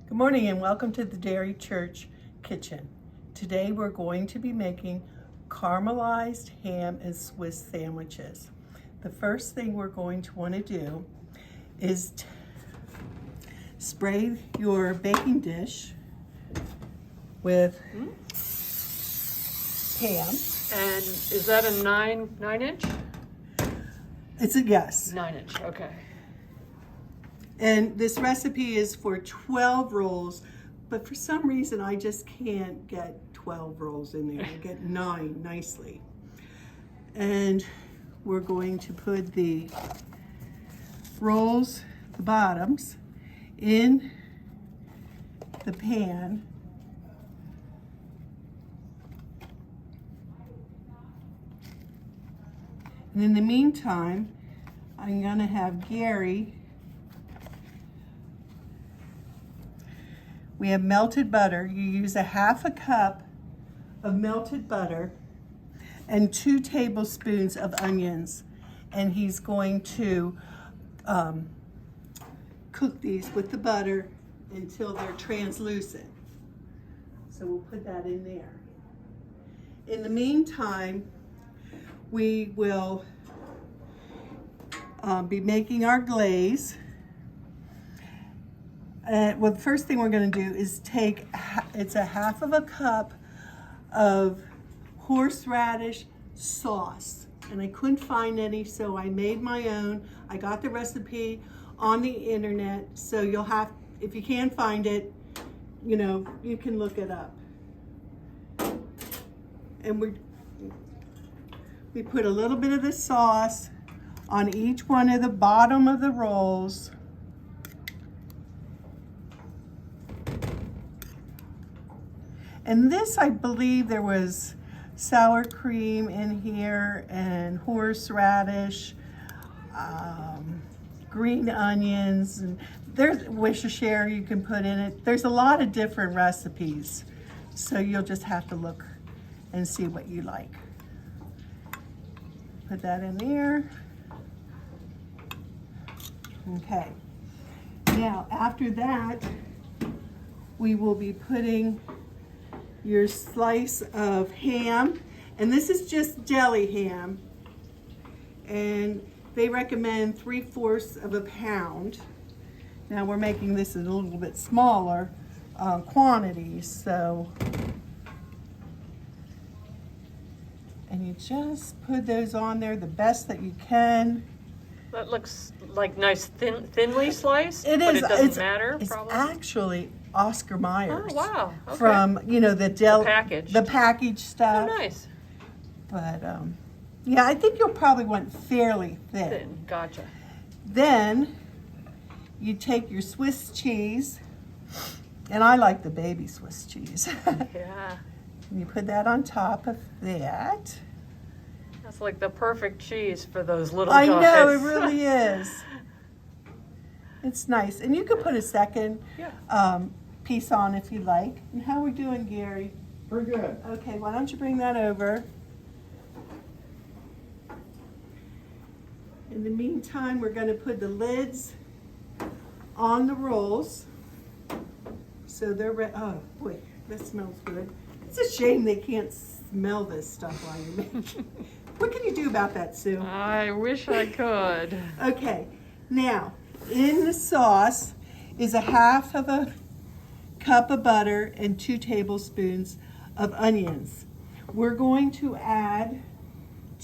Good morning and welcome to the Derry Church Kitchen. Today we're going to be making caramelized ham and Swiss sandwiches. The first thing we're going to want to do is spray your baking dish with ham. And is that a nine inch? It's a yes. 9 inch, okay. And this recipe is for 12 rolls, but for some reason I just can't get 12 rolls in there. I get 9 nicely. And we're going to put the rolls, the bottoms, in the pan. And in the meantime, I'm gonna have Gary. We have melted butter. You use a half a cup of melted butter and 2 tablespoons of onions. And he's going to cook these with the butter until they're translucent. So we'll put that in there. In the meantime, we will be making our glaze. Well, the first thing we're going to do is take, it's a half of a cup of horseradish sauce. And I couldn't find any, so I made my own. I got the recipe on the internet, so you'll have, if you can't find it, you know, you can look it up. And we put a little bit of the sauce on each one of the bottom of the rolls. And this, I believe there was sour cream in here and horseradish, green onions, and there's Worcestershire you can put in it. There's a lot of different recipes, so you'll just have to look and see what you like. Put that in there. Okay. Now, after that, we will be putting your slice of ham, and this is just deli ham, and they recommend 3/4 of a pound. Now we're making this in a little bit smaller quantities, so, and you just put those on there the best that you can. That looks like nice thinly sliced, It but is. it doesn't matter, It's probably. actually Oscar Mayer's. Oh, wow. Okay. From, you know, the packaged stuff. Oh, nice. But, yeah, I think you'll probably want fairly thin. Gotcha. Then you take your Swiss cheese, and I like the baby Swiss cheese. Yeah. And you put that on top of that. That's like the perfect cheese for those little I guys. know, it really is. It's nice. And you could put a second piece on if you like. And how are we doing, Gary? Pretty good. Okay, why don't you bring that over? In the meantime, we're going to put the lids on the rolls. So they're ready. Oh, boy, this smells good. It's a shame they can't smell this stuff while you make it. What can you do about that, Sue? I wish I could. Okay, now, in the sauce is a half of a cup of butter and 2 tablespoons of onions. We're going to add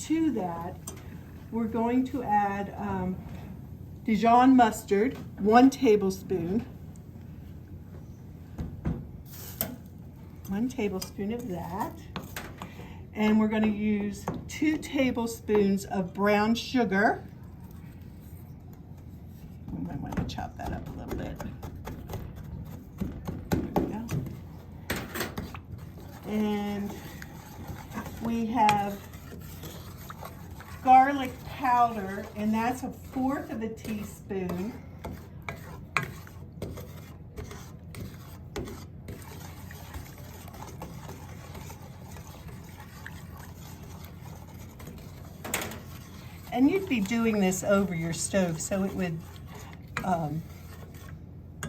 to that, we're going to add Dijon mustard, 1 tablespoon. 1 tablespoon of that. And we're going to use 2 tablespoons of brown sugar. You might want to chop that up a little bit. There we go. And we have garlic powder, and that's 1/4 of a teaspoon. And you'd be doing this over your stove, so it would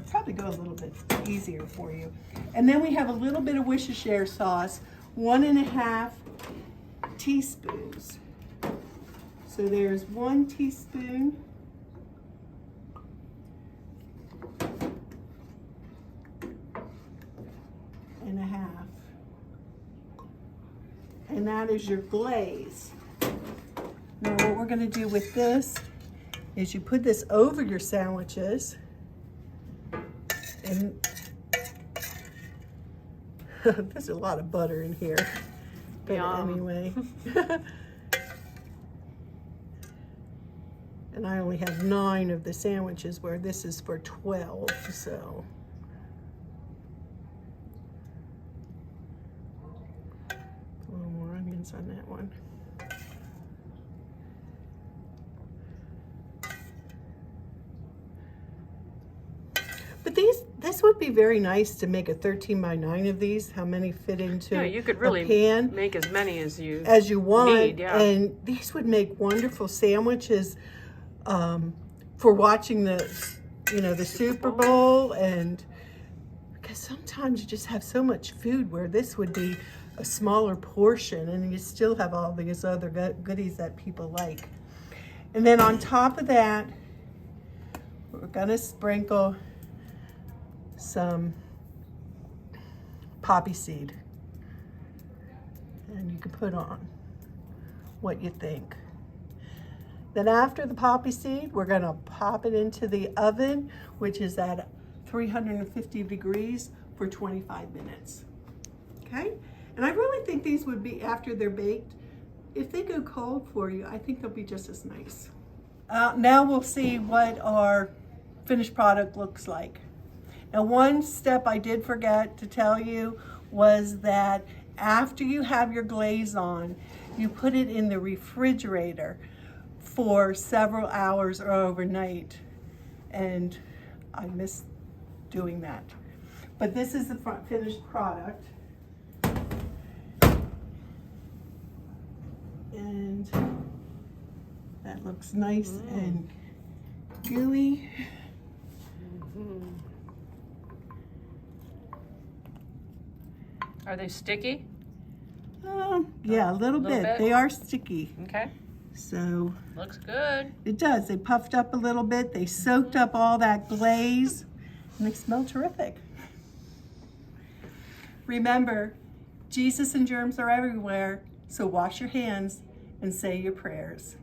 probably probably go a little bit easier for you. And then we have a little bit of Worcestershire sauce, 1.5 teaspoons. So there's 1 teaspoon. And a half. And that is your glaze. Now what we're gonna do with this is you put this over your sandwiches. And there's a lot of butter in here. But anyway. And I only have 9 of the sandwiches where this is for 12, so. A little more onions on that one. But this would be very nice to make a 13 by 9 of these. How many fit into Yeah, you could really a pan? make as many as you want. need, yeah. And these would make wonderful sandwiches for watching the Super Bowl, and because sometimes you just have so much food where this would be a smaller portion and you still have all these other goodies that people like. And then on top of that, we're gonna sprinkle some poppy seed, and you can put on what you think. Then after the poppy seed, we're gonna pop it into the oven, which is at 350 degrees for 25 minutes. Okay? And I really think these would be, after they're baked, if they go cold for you, I think they'll be just as nice. Now we'll see what our finished product looks like. Now, one step I did forget to tell you was that after you have your glaze on, you put it in the refrigerator for several hours or overnight. And I missed doing that. But this is the finished product. And that looks nice and gooey. Are they sticky? Yeah, a little bit. They are sticky. Okay. So Looks good. it does. They puffed up a little bit. They soaked up all that glaze, and they smell terrific. Remember, Jesus and germs are everywhere, so wash your hands and say your prayers.